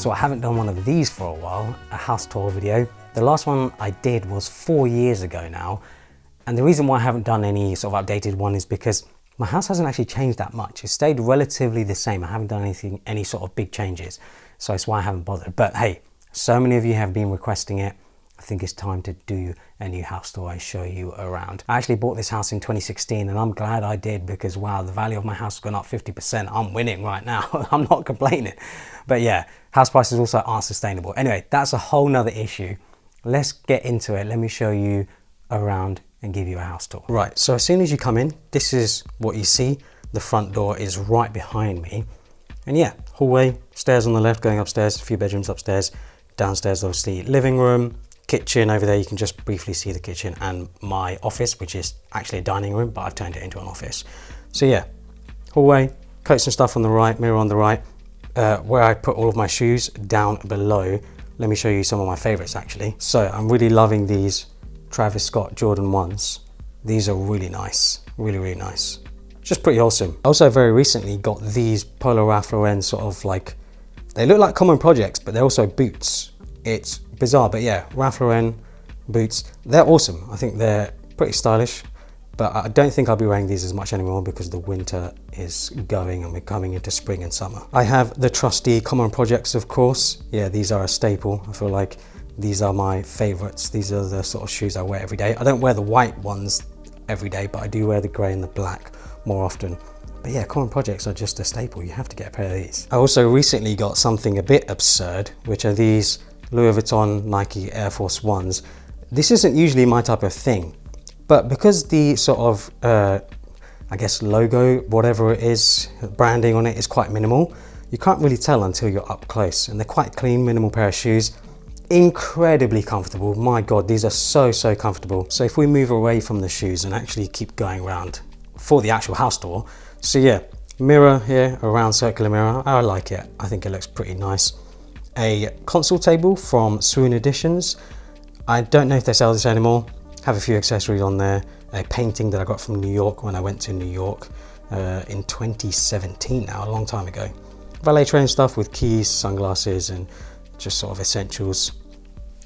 So I haven't done one of these for a while, a house tour video. The last one I did was 4 years ago now. And the reason why I haven't done any sort of updated one is because my house hasn't actually changed that much. It stayed relatively the same. I haven't done any sort of big changes. So that's why I haven't bothered. But hey, so many of you have been requesting it. I think it's time to do a new house tour and show you around. I actually bought this house in 2016 and I'm glad I did because wow, the value of my house has gone up 50%. I'm winning right now. I'm not complaining. But yeah, house prices also aren't sustainable. Anyway, that's a whole nother issue. Let's get into it. Let me show you around and give you a house tour. Right, so as soon as you come in, this is what you see. The front door is right behind me. And yeah, hallway, stairs on the left going upstairs, a few bedrooms upstairs, downstairs obviously living room, kitchen over there. You can just briefly see the kitchen and my office, which is actually a dining room, but I've turned it into an office. So yeah, hallway, coats and stuff on the right, mirror on the right, where I put all of my shoes down below. Let me show you some of my favorites actually. So I'm really loving these Travis Scott Jordan 1s. These are really nice, really nice. Just pretty awesome. Also very recently got these Polo Ralph Lauren sort of like, they look like common projects, but they're also boots. It's bizarre, but yeah, Ralph Lauren boots, they're awesome. I think they're pretty stylish, but I don't think I'll be wearing these as much anymore because the winter is going and we're coming into spring and summer. I have the trusty Common Projects, of course. Yeah, these are a staple. I feel like these are my favorites. These are the sort of shoes I wear every day. I don't wear the white ones every day, but I do wear the gray and the black more often. But yeah, Common Projects are just a staple. You have to get a pair of these. I also recently got something a bit absurd, which are these Louis Vuitton Nike Air Force Ones. This isn't usually my type of thing, but because the sort of, I guess logo, whatever it is, branding on it is quite minimal, you can't really tell until you're up close. And they're quite clean, minimal pair of shoes. Incredibly comfortable. My God, these are so comfortable. So if we move away from the shoes and actually keep going around for the actual house tour. So yeah, mirror here, a round circular mirror. I like it. I think it looks pretty nice. A console table from Swoon Editions. I don't know if they sell this anymore. Have a few accessories on there. A painting that I got from New York when I went to New York in 2017 now, a long time ago. Valet train stuff with keys, sunglasses, and just sort of essentials.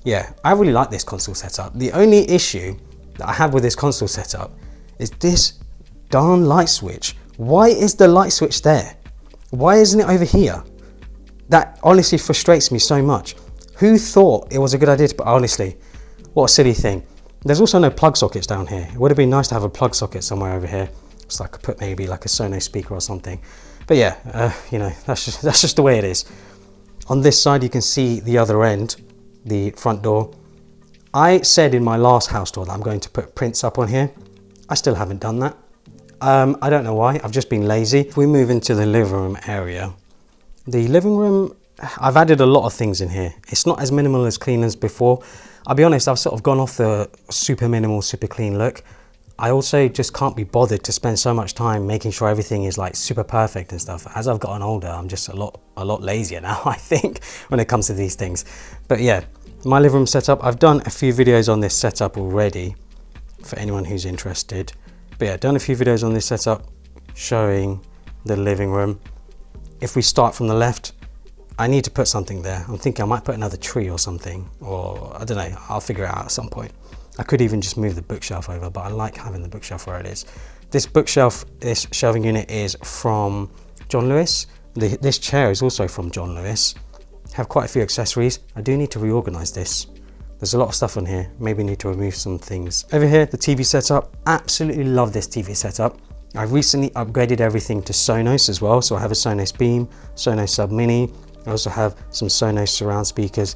Yeah, I really like this console setup. The only issue that I have with this console setup is this darn light switch. Why is the light switch there? Why isn't it over here? That honestly frustrates me so much. Who thought it was a good idea to put, honestly, what a silly thing. There's also no plug sockets down here. It would have been nice to have a plug socket somewhere over here. So I could put maybe like a Sonos speaker or something. But yeah, you know, that's just the way it is. On this side, you can see the other end, the front door. I said in my last house tour that I'm going to put prints up on here. I still haven't done that. I don't know why, I've just been lazy. If we move into the living room area, the living room, I've added a lot of things in here. It's not as minimal as clean as before. I'll be honest, I've sort of gone off the super minimal, super clean look. I also just can't be bothered to spend so much time making sure everything is like super perfect and stuff. As I've gotten older, I'm just a lot lazier now, I think, when it comes to these things. But yeah, my living room setup, I've done a few videos on this setup already for anyone who's interested. But yeah, done a few videos on this setup showing the living room. If we start from the left, I need to put something there. I'm thinking I might put another tree or something, or I don't know, I'll figure it out at some point. I could even just move the bookshelf over, but I like having the bookshelf where it is. This bookshelf, this shelving unit is from John Lewis. This chair is also from John Lewis. Have quite a few accessories. I do need to reorganize this. There's a lot of stuff on here. Maybe need to remove some things. Over here, the TV setup. Absolutely love this TV setup. I recently upgraded everything to Sonos as well. So I have a Sonos Beam, Sonos Sub Mini. I also have some Sonos surround speakers.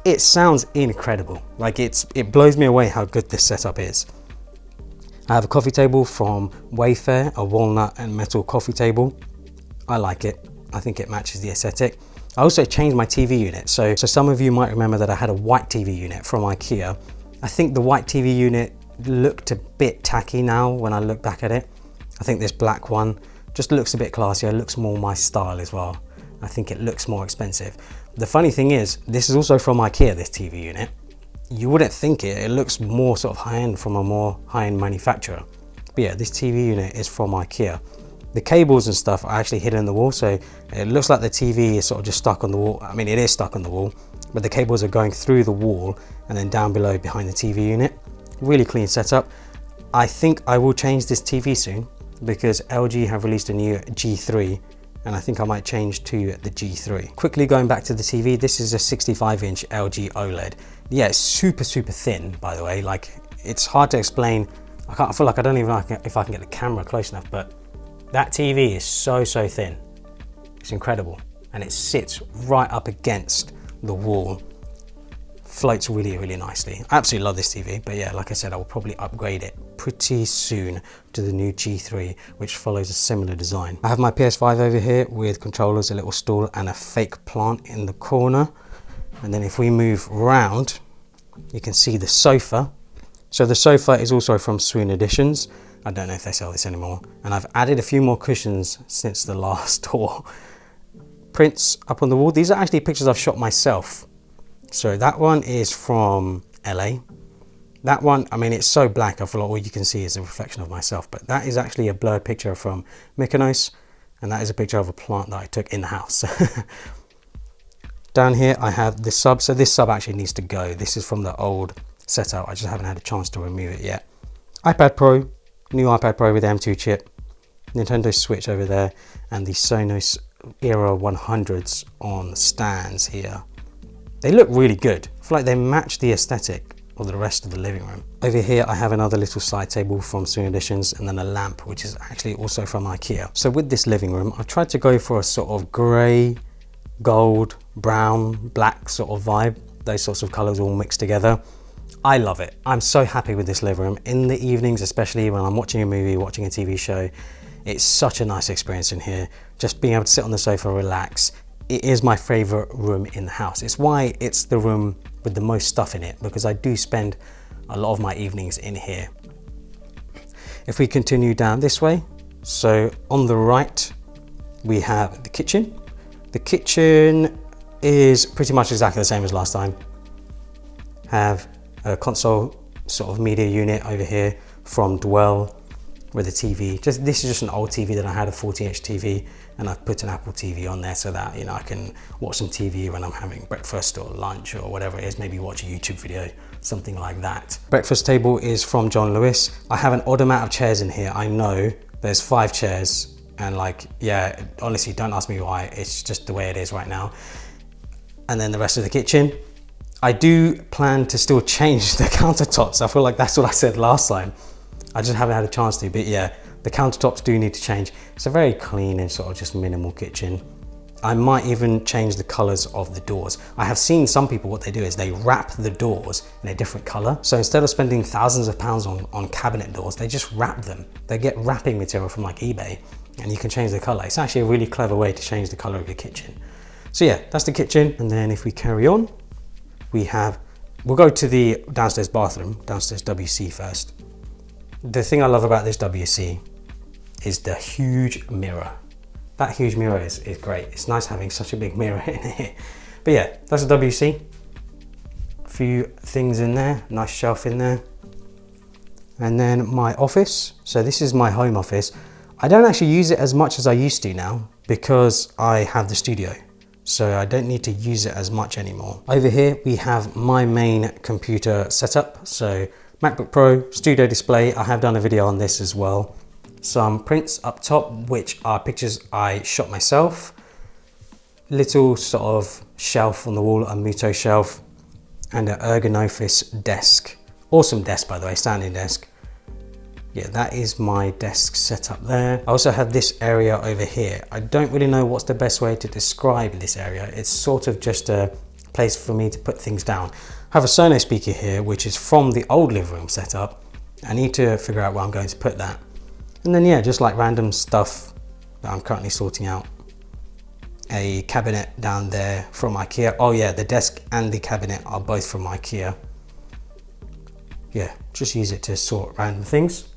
It sounds incredible. Like it blows me away how good this setup is. I have a coffee table from Wayfair, a walnut and metal coffee table. I like it. I think it matches the aesthetic. I also changed my TV unit. So some of you might remember that I had a white TV unit from IKEA. I think the white TV unit looked a bit tacky now when I look back at it. I think this black one just looks a bit classier, looks more my style as well. I think it looks more expensive. The funny thing is, this is also from IKEA, this TV unit. You wouldn't think it looks more sort of high-end from a more high-end manufacturer. But yeah, this TV unit is from IKEA. The cables and stuff are actually hidden in the wall, so it looks like the TV is sort of just stuck on the wall. I mean, it is stuck on the wall, but the cables are going through the wall and then down below behind the TV unit. Really clean setup. I think I will change this TV soon because LG have released a new G3 and I think I might change to the G3. Quickly going back to the TV, this is a 65-inch LG OLED. Yeah, it's super thin, by the way. Like, it's hard to explain. I feel like I don't even know if I can get the camera close enough, but that TV is so thin. It's incredible. And it sits right up against the wall. Floats really nicely. I absolutely love this TV, but yeah, like I said, I will probably upgrade it pretty soon to the new G3, which follows a similar design. I have my PS5 over here with controllers, a little stool, and a fake plant in the corner. And then if we move round, you can see the sofa. So the sofa is also from Swoon Editions. I don't know if they sell this anymore. And I've added a few more cushions since the last tour. Prints up on the wall. These are actually pictures I've shot myself. So that one is from LA. That one, I mean, it's so black, I feel like all you can see is a reflection of myself, but that is actually a blurred picture from Mykonos, and that is a picture of a plant that I took in the house. Down here I have the sub. So this sub actually needs to go. This is from the old setup. I just haven't had a chance to remove it yet. iPad Pro, new iPad Pro with M2 chip, Nintendo Switch over there, and the Sonos Era 100s on stands here. They look really good. I feel like they match the aesthetic of the rest of the living room. Over here I have another little side table from Swoon Editions, and then a lamp which is actually also from IKEA. So with this living room I've tried to go for a sort of grey, gold, brown, black sort of vibe. Those sorts of colours all mixed together. I love it. I'm so happy with this living room. In the evenings, especially when I'm watching a movie, watching a TV show, it's such a nice experience in here. Just being able to sit on the sofa, relax. It is my favorite room in the house. It's why it's the room with the most stuff in it, because I do spend a lot of my evenings in here. If we continue down this way, so on the right, we have the kitchen. The kitchen is pretty much exactly the same as last time. Have a console sort of media unit over here from Dwell with a TV. This is just an old TV that I had, a 40-inch TV, and I've put an Apple TV on there so that, you know, I can watch some TV when I'm having breakfast or lunch or whatever it is, maybe watch a YouTube video, something like that. Breakfast table is from John Lewis. I have an odd amount of chairs in here. I know there's 5 chairs, and like, yeah, honestly, don't ask me why. It's just the way it is right now. And then the rest of the kitchen. I do plan to still change the countertops. I feel like that's what I said last time. I just haven't had a chance to, but yeah, the countertops do need to change. It's a very clean and sort of just minimal kitchen. I might even change the colors of the doors. I have seen some people, what they do is they wrap the doors in a different color. So instead of spending thousands of pounds on cabinet doors, they just wrap them. They get wrapping material from like eBay and you can change the color. It's actually a really clever way to change the color of your kitchen. So yeah, that's the kitchen. And then if we carry on, we'll go to the downstairs bathroom, downstairs WC first. The thing I love about this WC is the huge mirror. That huge mirror is great. It's nice having such a big mirror in here. But yeah, that's a WC. A few things in there, nice shelf in there. And then my office. So this is my home office. I don't actually use it as much as I used to now because I have the studio. So I don't need to use it as much anymore. Over here, we have my main computer setup. So MacBook Pro, studio display. I have done a video on this as well. Some prints up top, which are pictures I shot myself. Little sort of shelf on the wall, a Muto shelf, and an Ergonophis desk. Awesome desk, by the way, standing desk. Yeah, that is my desk setup there. I also have this area over here. I don't really know what's the best way to describe this area. It's sort of just a place for me to put things down. I have a Sonos speaker here, which is from the old living room setup. I need to figure out where I'm going to put that. And then yeah, just like random stuff that I'm currently sorting out. A cabinet down there from IKEA. Oh yeah, the desk and the cabinet are both from IKEA. Yeah, just use it to sort random things.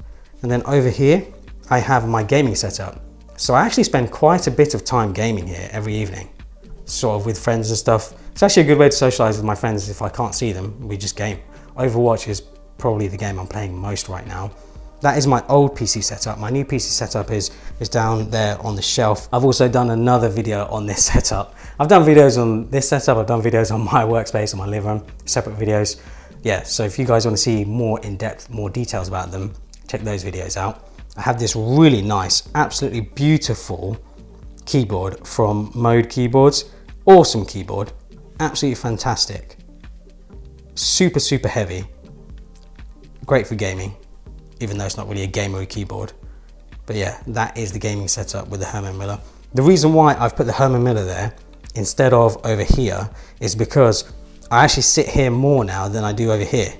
And then over here, I have my gaming setup. So I actually spend quite a bit of time gaming here every evening, sort of with friends and stuff. It's actually a good way to socialize with my friends if I can't see them, we just game. Overwatch is probably the game I'm playing most right now. that is my old PC setup. My new PC setup is down there on the shelf. I've also done another video on this setup. I've done videos on this setup, I've done videos on my workspace, on my living room, separate videos. Yeah, so if you guys want to see more in depth, more details about them, check those videos out. I have this really nice, absolutely beautiful keyboard from Mode Keyboards. Awesome keyboard, absolutely fantastic. Super, super heavy. Great for gaming, even though it's not really a gamer keyboard. But yeah, that is the gaming setup with the Herman Miller. The reason why I've put the Herman Miller there instead of over here is because I actually sit here more now than I do over here.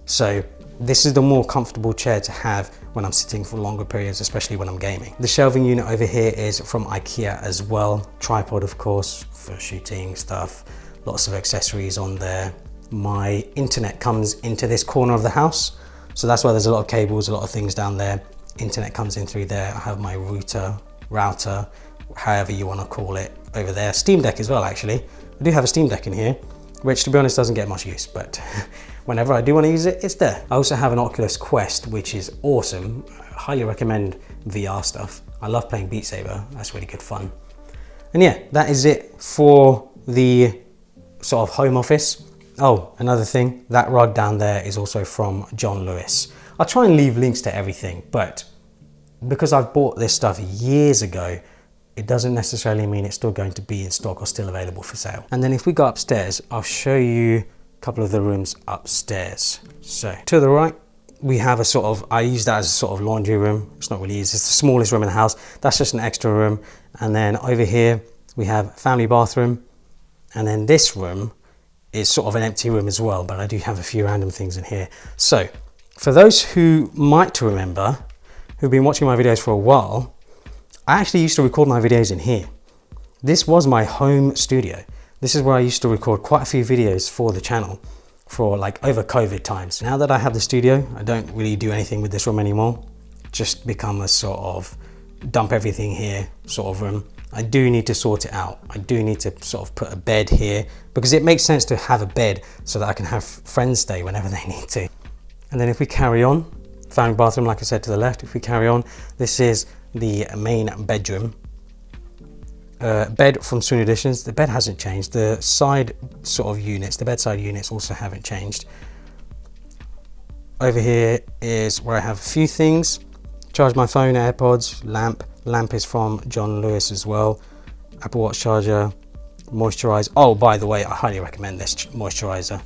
So this is the more comfortable chair to have when I'm sitting for longer periods, especially when I'm gaming. The shelving unit over here is from IKEA as well. Tripod, of course, for shooting stuff. Lots of accessories on there. My internet comes into this corner of the house. So that's why there's a lot of cables, a lot of things down there. Internet comes in through there. I have my router, however you want to call it, over there. Steam Deck as well, actually. I do have a Steam Deck in here, which to be honest doesn't get much use, but whenever I do want to use it, it's there. I also have an Oculus Quest, which is awesome. I highly recommend VR stuff. I love playing Beat Saber, that's really good fun. And yeah, that is it for the sort of home office. Oh, another thing, that rug down there is also from John Lewis. I'll try and leave links to everything, but because I've bought this stuff years ago, it doesn't necessarily mean it's still going to be in stock or still available for sale. And then if we go upstairs, I'll show you a couple of the rooms upstairs. So to the right, we have a sort of, I use that as a sort of laundry room. It's not really used, it's the smallest room in the house. That's just an extra room. And then over here, we have family bathroom. And then this room is sort of an empty room as well, but I do have a few random things in here. So for those who might remember, who've been watching my videos for a while, I actually used to record my videos in here. This was my home studio. This is where I used to record quite a few videos for the channel for like over COVID times. Now that I have the studio, I don't really do anything with this room anymore. Just become a sort of dump everything here sort of room. I do need to sort it out. I do need to sort of put a bed here because it makes sense to have a bed so that I can have friends stay whenever they need to. And then if we carry on, family bathroom, like I said, to the left, if we carry on, this is the main bedroom. Bed from Swoon Editions. The bed hasn't changed. The side sort of units, the bedside units also haven't changed. Over here is where I have a few things. Charge my phone, AirPods, lamp. Lamp is from John Lewis as well. Apple Watch charger, moisturizer. Oh, by the way, I highly recommend this moisturizer.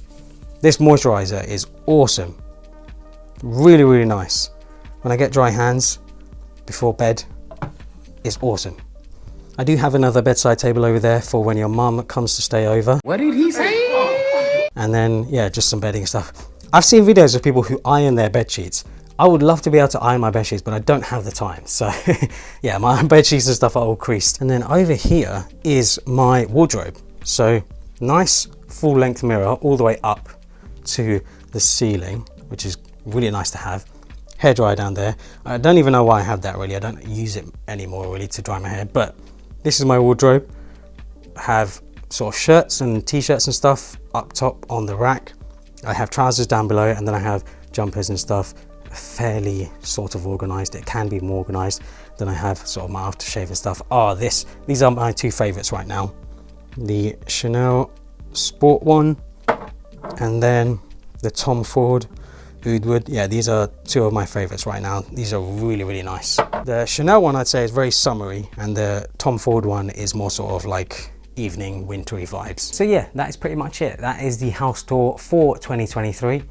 This moisturizer is awesome. Really, really nice. When I get dry hands before bed, it's awesome. I do have another bedside table over there for when your mum comes to stay over. What did he say? And then, yeah, just some bedding stuff. I've seen videos of people who iron their bed sheets. I would love to be able to iron my bed sheets, but I don't have the time. So yeah, my bed sheets and stuff are all creased. And then over here is my wardrobe. So nice full length mirror all the way up to the ceiling, which is really nice to have. Hairdryer down there. I don't even know why I have that really. I don't use it anymore really to dry my hair, but this is my wardrobe. I have sort of shirts and t-shirts and stuff up top on the rack. I have trousers down below, and then I have jumpers and stuff. Fairly sort of organized. It can be more organized. Then I have sort of my aftershave and stuff. These are my two favorites right now. The Chanel Sport one, and then the Tom Ford Oud Wood. Yeah, these are two of my favorites right now. These are really, really nice. The Chanel one I'd say is very summery, and the Tom Ford one is more sort of like evening wintry vibes. So yeah, that is pretty much it. That is the house tour for 2023.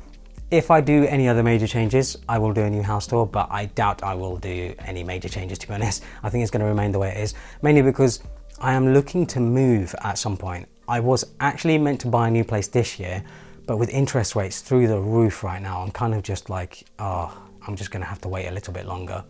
If I do any other major changes, I will do a new house tour, but I doubt I will do any major changes, to be honest. I think it's going to remain the way it is, mainly because I am looking to move at some point. I was actually meant to buy a new place this year, but with interest rates through the roof right now, I'm kind of just like, I'm just going to have to wait a little bit longer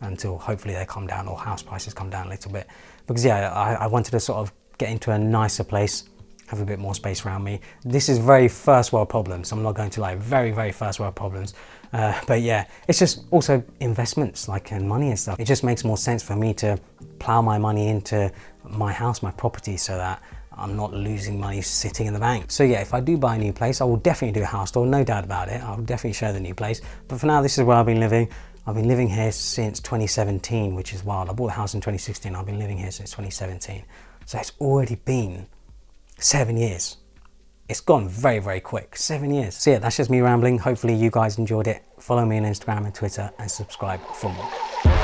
until hopefully they come down or house prices come down a little bit. Because yeah, I wanted to sort of get into a nicer place, have a bit more space around me. This is very first world problems. I'm not going to lie, very, very first world problems. But yeah, it's just also investments like and money and stuff. It just makes more sense for me to plow my money into my house, my property, so that I'm not losing money sitting in the bank. So yeah, if I do buy a new place, I will definitely do a house tour, no doubt about it. I'll definitely show the new place. But for now, this is where I've been living. I've been living here since 2017, which is wild. I bought the house in 2016. I've been living here since 2017. So it's already been 7 years. It's gone very, very quick. 7 years. So yeah, that's just me rambling. Hopefully you guys enjoyed it. Follow me on Instagram and Twitter and subscribe for more.